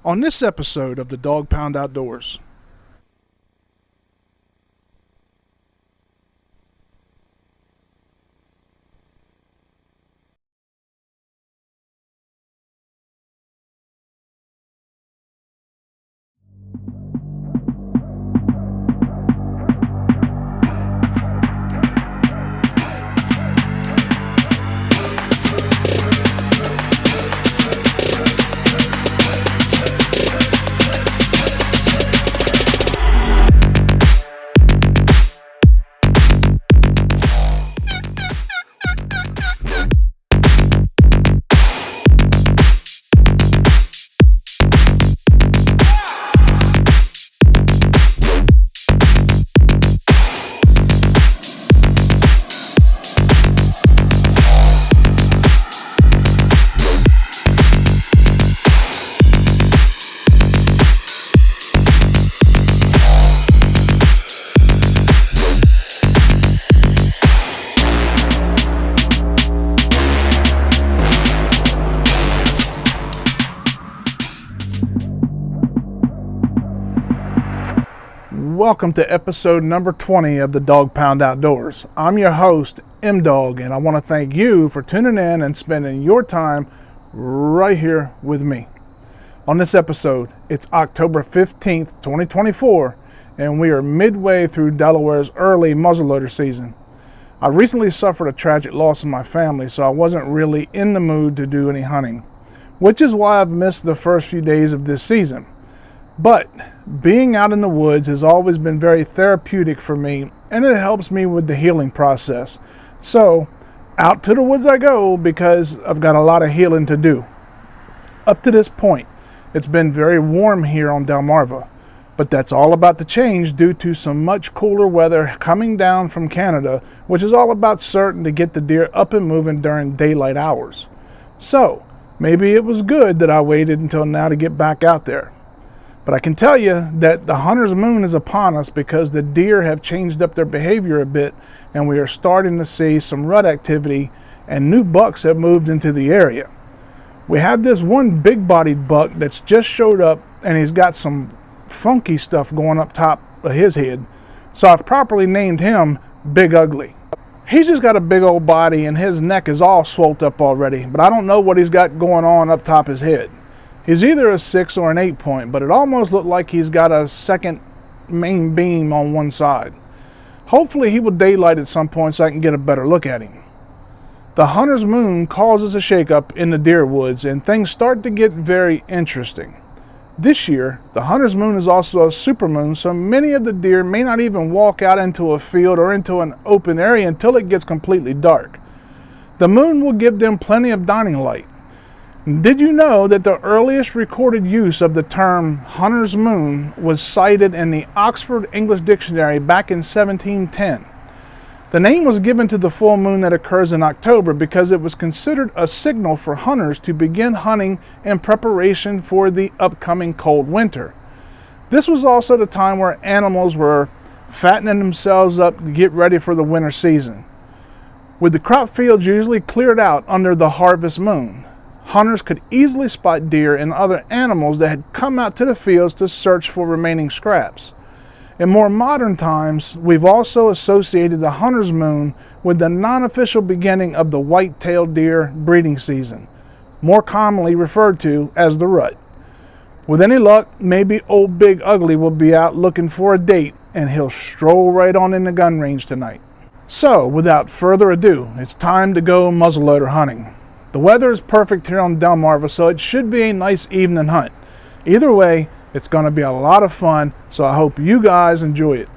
On this episode of the Dog Pound Outdoors. Welcome to episode number 20 of the Dog Pound Outdoors. I'm your host, M-Dog, and I want to thank you for tuning in and spending your time right here with me. On this episode, it's October 15th, 2024, and we are midway through Delaware's early muzzleloader season. I recently suffered a tragic loss in my family, so I wasn't really in the mood to do any hunting, which is why I've missed the first few days of this season. But being out in the woods has always been very therapeutic for me, and it helps me with the healing process. So out to the woods I go because I've got a lot of healing to do. Up to this point, it's been very warm here on Delmarva, but that's all about to change due to some much cooler weather coming down from Canada, which is all about certain to get the deer up and moving during daylight hours. So maybe it was good that I waited until now to get back out there. But I can tell you that the hunter's moon is upon us because the deer have changed up their behavior a bit, and we are starting to see some rut activity, and new bucks have moved into the area. We have this one big-bodied buck that's just showed up, and he's got some funky stuff going up top of his head, so I've properly named him Big Ugly. He's just got a big old body, and his neck is all swolled up already, but I don't know what he's got going on up top his head. He's either a 6 or an 8 point, but it almost looked like he's got a second main beam on one side. Hopefully he will daylight at some point so I can get a better look at him. The hunter's moon causes a shakeup in the deer woods, and things start to get very interesting. This year, the hunter's moon is also a supermoon, so many of the deer may not even walk out into a field or into an open area until it gets completely dark. The moon will give them plenty of dining light. Did you know that the earliest recorded use of the term hunter's moon was cited in the Oxford English Dictionary back in 1710? The name was given to the full moon that occurs in October because it was considered a signal for hunters to begin hunting in preparation for the upcoming cold winter. This was also the time where animals were fattening themselves up to get ready for the winter season. With the crop fields usually cleared out under the harvest moon, hunters could easily spot deer and other animals that had come out to the fields to search for remaining scraps. In more modern times, we've also associated the hunter's moon with the non-official beginning of the white-tailed deer breeding season, more commonly referred to as the rut. With any luck, maybe old Big Ugly will be out looking for a date, and he'll stroll right on in the gun range tonight. So, without further ado, it's time to go muzzleloader hunting. The weather is perfect here on Delmarva, so it should be a nice evening hunt. Either way, it's going to be a lot of fun, so I hope you guys enjoy it.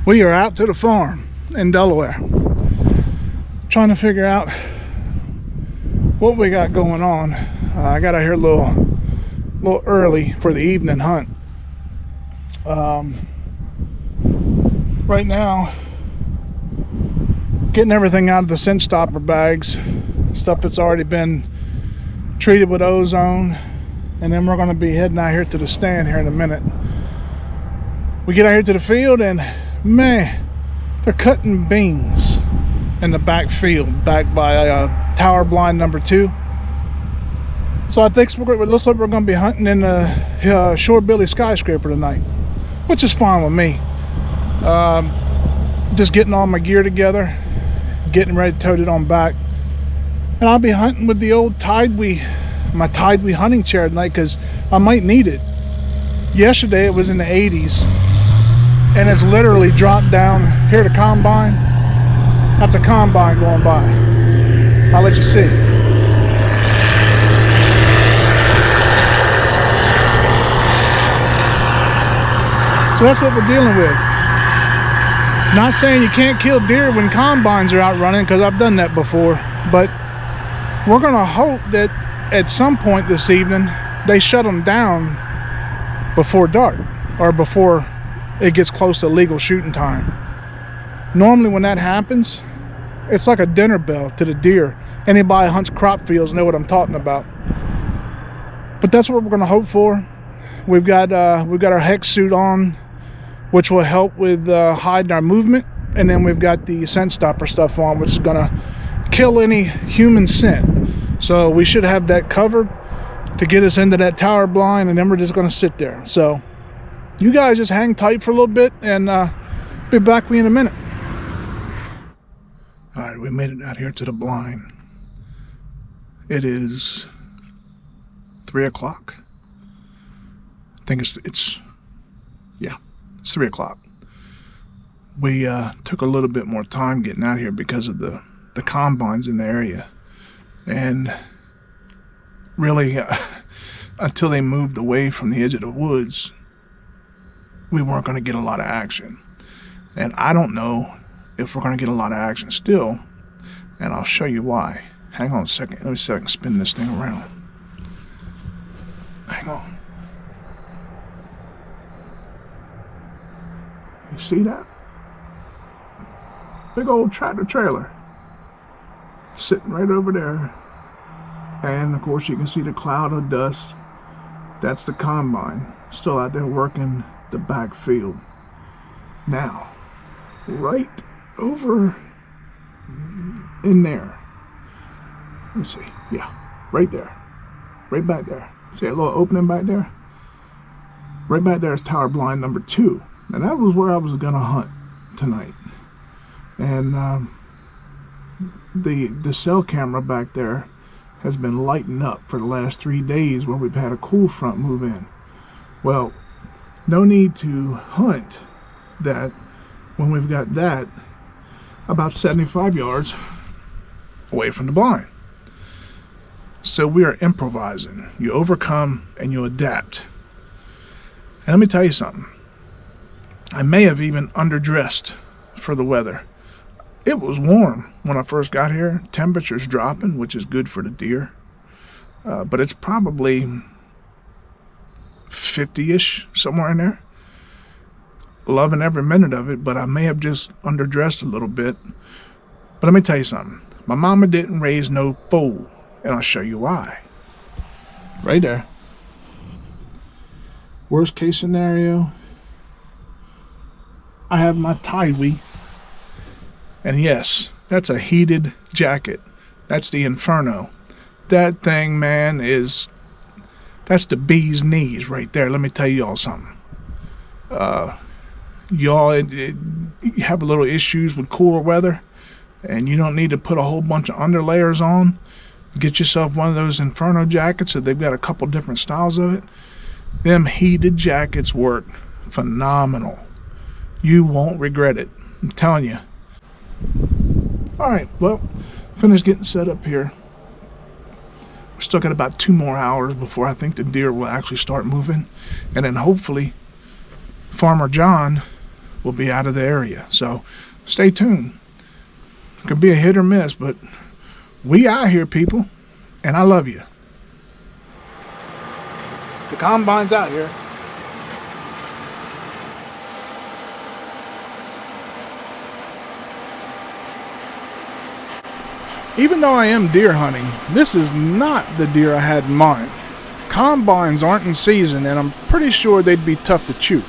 We are out to the farm in Delaware, trying to figure out what we got going on. I got out here a little early for the evening hunt. Right now, getting everything out of the scent stopper bags, stuff that's already been treated with ozone, and then we're going to be heading out here to the stand here in a minute. We get out here to the field, and man, they're cutting beans in the back field, back by tower blind number 2. So I think it looks like we're going to be hunting in a short billy skyscraper tonight, which is fine with me. Just getting all my gear together, getting ready to tote it on back, and I'll be hunting with the old TideWe, my TideWe hunting chair tonight, because I might need it. Yesterday it was in the 80s, and it's literally dropped down. Here, the combine, that's a combine going by. I'll let you see. So that's what we're dealing with. Not saying you can't kill deer when combines are out running, because I've done that before, but we're going to hope that at some point this evening they shut them down before dark, or before it gets close to legal shooting time. Normally when that happens, it's like a dinner bell to the deer. Anybody who hunts crop fields know what I'm talking about. But that's what we're going to hope for. We've got our HECS suit on, which will help with hiding our movement, and then we've got the scent stopper stuff on, which is going to kill any human scent. So we should have that covered to get us into that tower blind, and then we're just going to sit there. So you guys just hang tight for a little bit, and be back with you in a minute. All right, we made it out here to the blind. It is 3 o'clock. I think it's 3 o'clock. We took a little bit more time getting out here because of the combines in the area, and really until they moved away from the edge of the woods, we weren't going to get a lot of action. And I don't know if we're going to get a lot of action still, and I'll show you why. Hang on a second. Let me see if I can spin this thing around. Hang on. You see that? Big old tractor trailer sitting right over there. And of course you can see the cloud of dust. That's the combine still out there working the back field. Now, right over in there, let me see, yeah, right there, right back there. See a little opening back there? Right back there is tower blind number 2. And that was where I was gonna hunt tonight. And the cell camera back there has been lighting up for the last 3 days where we've had a cool front move in. Well, no need to hunt that when we've got that about 75 yards away from the blind. So we are improvising. You overcome and you adapt. And let me tell you something. I may have even underdressed for the weather. It was warm when I first got here. Temperature's dropping, which is good for the deer. But it's probably 50-ish, somewhere in there. Loving every minute of it, but I may have just underdressed a little bit. But let me tell you something. My mama didn't raise no fool, and I'll show you why. Right there. Worst case scenario, I have my TideWe. And yes, that's a heated jacket. That's the Inferno. That thing, man, that's the bee's knees right there. Let me tell y'all something. Y'all have a little issues with cooler weather, and you don't need to put a whole bunch of underlayers on. Get yourself one of those Inferno jackets. So they've got a couple different styles of it. Them heated jackets work phenomenal. You won't regret it. I'm telling you. Alright, well, finished getting set up here. We're still got about 2 more hours before I think the deer will actually start moving. And then hopefully Farmer John will be out of the area. So stay tuned. It could be a hit or miss, but we out here, people, and I love you. The combine's out here. Even though I am deer hunting, this is not the deer I had in mind. Combines aren't in season, and I'm pretty sure they'd be tough to chew.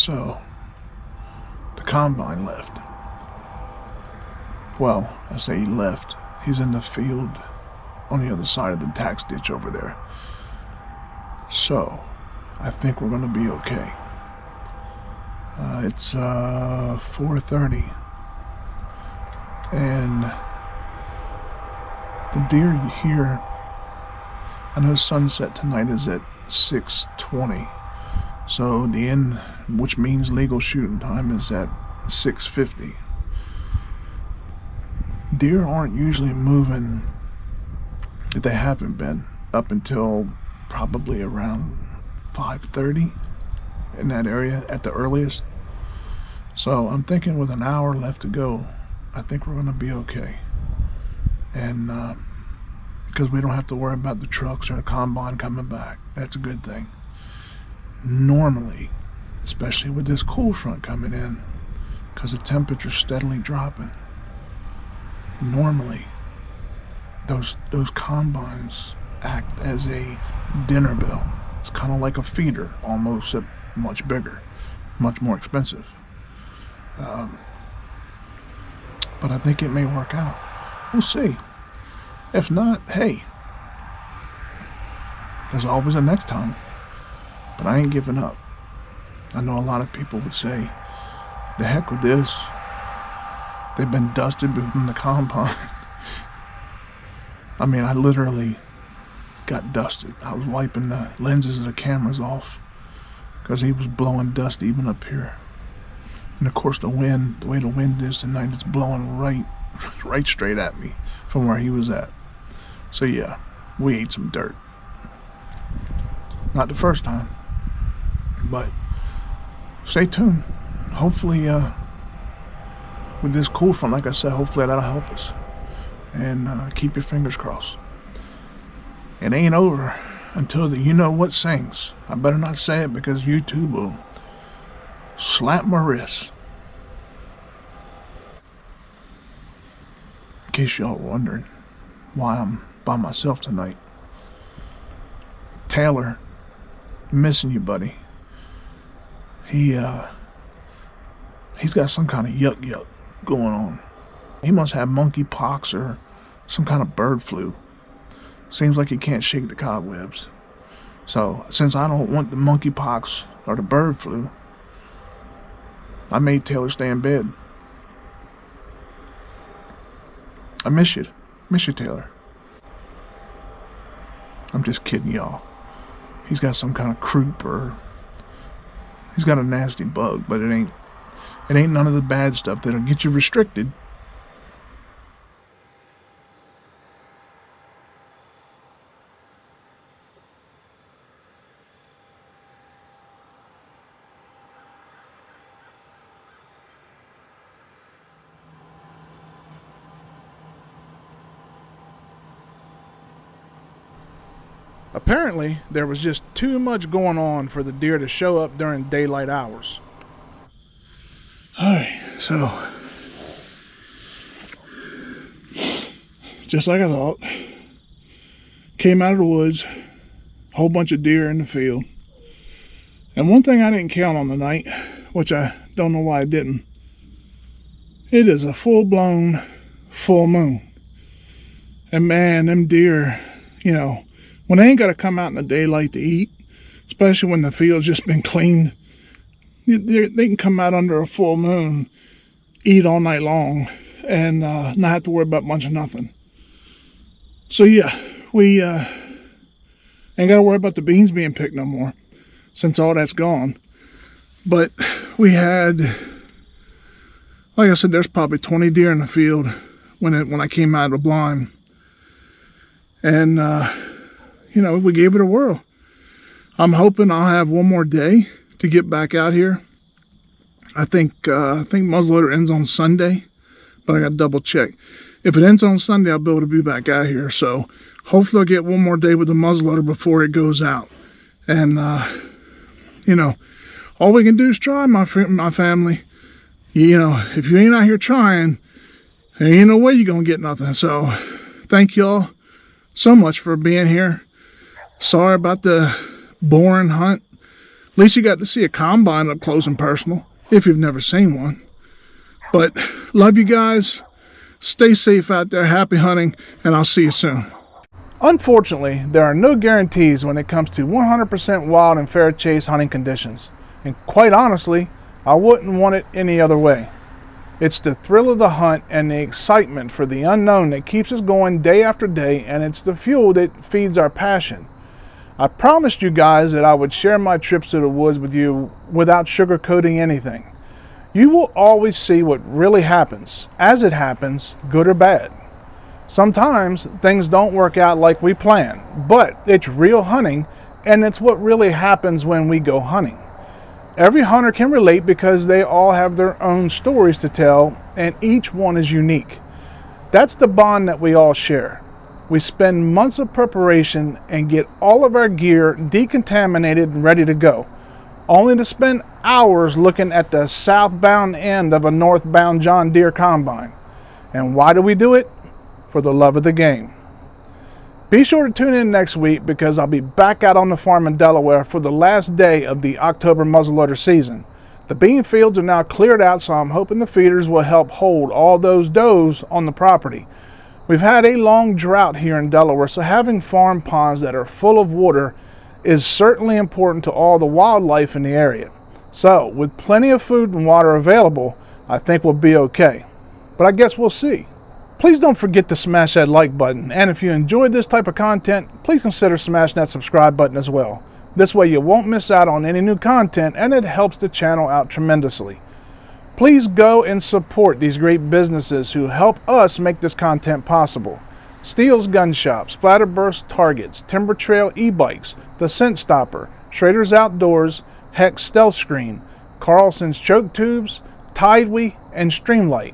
So the combine left. Well, I say he left. He's in the field on the other side of the tax ditch over there. So I think we're going to be okay. It's 4:30, and the deer here, I know sunset tonight is at 6:20, so the end, which means legal shooting time, is at 6:50. Deer aren't usually moving, if they haven't been, up until probably around 5:30 in that area at the earliest. So I'm thinking with an hour left to go, I think we're going to be okay. And because we don't have to worry about the trucks or the combine coming back. That's a good thing. Normally, especially with this cool front coming in, because the temperature's steadily dropping, normally those combines act as a dinner bell. It's kind of like a feeder, almost, except much bigger, much more expensive. But I think it may work out. We'll see. If not, hey, there's always a next time. But I ain't giving up. I know a lot of people would say, the heck with this. They've been dusted from the combine. I mean, I literally got dusted. I was wiping the lenses of the cameras off because he was blowing dust even up here. And of course the wind, the way the wind is tonight, it's blowing right straight at me from where he was at. So yeah, we ate some dirt. Not the first time, but stay tuned. Hopefully with this cool front, like I said, hopefully that'll help us. And keep your fingers crossed. It ain't over until the you know what sings. I better not say it because YouTube will slap my wrist. In case y'all were wondering why I'm by myself tonight. Taylor, missing you, buddy. He's got some kind of yuck going on. He must have monkeypox or some kind of bird flu. Seems like he can't shake the cobwebs. So, since I don't want the monkeypox or the bird flu, I made Taylor stay in bed. I miss you. Miss you, Taylor. I'm just kidding y'all. He's got some kind of croup or he's got a nasty bug, but it ain't none of the bad stuff that'll get you restricted. Apparently, there was just too much going on for the deer to show up during daylight hours. Alright, so just like I thought, came out of the woods, whole bunch of deer in the field. And one thing I didn't count on tonight, which I don't know why I didn't, it is a full-blown full moon. And man, them deer, you know, when they ain't got to come out in the daylight to eat, especially when the field's just been cleaned, they can come out under a full moon, eat all night long, and not have to worry about much of nothing. So yeah, we ain't got to worry about the beans being picked no more, since all that's gone. But we had, like I said, there's probably 20 deer in the field when I came out of the blind. And you know, we gave it a whirl. I'm hoping I'll have one more day to get back out here. I think muzzleloader ends on Sunday, but I got to double check. If it ends on Sunday, I'll be able to be back out here. So hopefully I'll get one more day with the muzzleloader before it goes out. And you know, all we can do is try, my family. You know, if you ain't out here trying, there ain't no way you're gonna get nothing. So thank y'all so much for being here. Sorry about the boring hunt, At least you got to see a combine up close and personal, if you've never seen one. But love you guys. Stay safe out there. Happy hunting, and I'll see you soon. Unfortunately, there are no guarantees when it comes to 100% wild and fair chase hunting conditions. And quite honestly, I wouldn't want it any other way. It's the thrill of the hunt and the excitement for the unknown that keeps us going day after day, and it's the fuel that feeds our passion. I promised you guys that I would share my trips to the woods with you without sugarcoating anything. You will always see what really happens, as it happens, good or bad. Sometimes things don't work out like we plan, but it's real hunting, and it's what really happens when we go hunting. Every hunter can relate because they all have their own stories to tell, and each one is unique. That's the bond that we all share. We spend months of preparation and get all of our gear decontaminated and ready to go, only to spend hours looking at the southbound end of a northbound John Deere combine. And why do we do it? For the love of the game. Be sure to tune in next week because I'll be back out on the farm in Delaware for the last day of the October muzzleloader season. The bean fields are now cleared out, so I'm hoping the feeders will help hold all those does on the property. We've had a long drought here in Delaware, so having farm ponds that are full of water is certainly important to all the wildlife in the area. So, with plenty of food and water available, I think we'll be okay. But I guess we'll see. Please don't forget to smash that like button, and if you enjoyed this type of content, please consider smashing that subscribe button as well. This way you won't miss out on any new content, and it helps the channel out tremendously. Please go and support these great businesses who help us make this content possible. STEEL'S Gun Shop, Splatterburst Targets, TIMBERTRAIL e-bikes, The Scent Stopper, SCHRADER'S Outdoors, HECS STEALTHSCREEN, CARLSON'S Choke Tubes, TideWe, and STREAMLIGHT.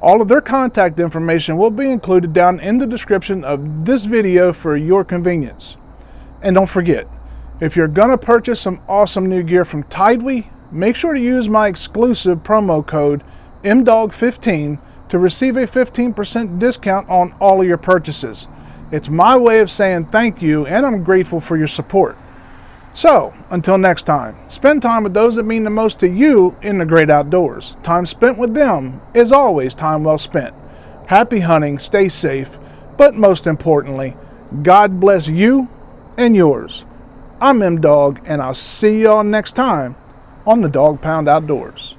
All of their contact information will be included down in the description of this video for your convenience. And don't forget, if you're gonna purchase some awesome new gear from TideWe, make sure to use my exclusive promo code MDOG15 to receive a 15% discount on all of your purchases. It's my way of saying thank you, and I'm grateful for your support. So, until next time, spend time with those that mean the most to you in the great outdoors. Time spent with them is always time well spent. Happy hunting, stay safe, but most importantly, God bless you and yours. I'm M-Dog, and I'll see y'all next time on the Dog Pound Outdoors.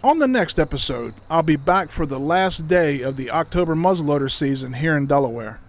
On the next episode, I'll be back for the last day of the October muzzleloader season here in Delaware.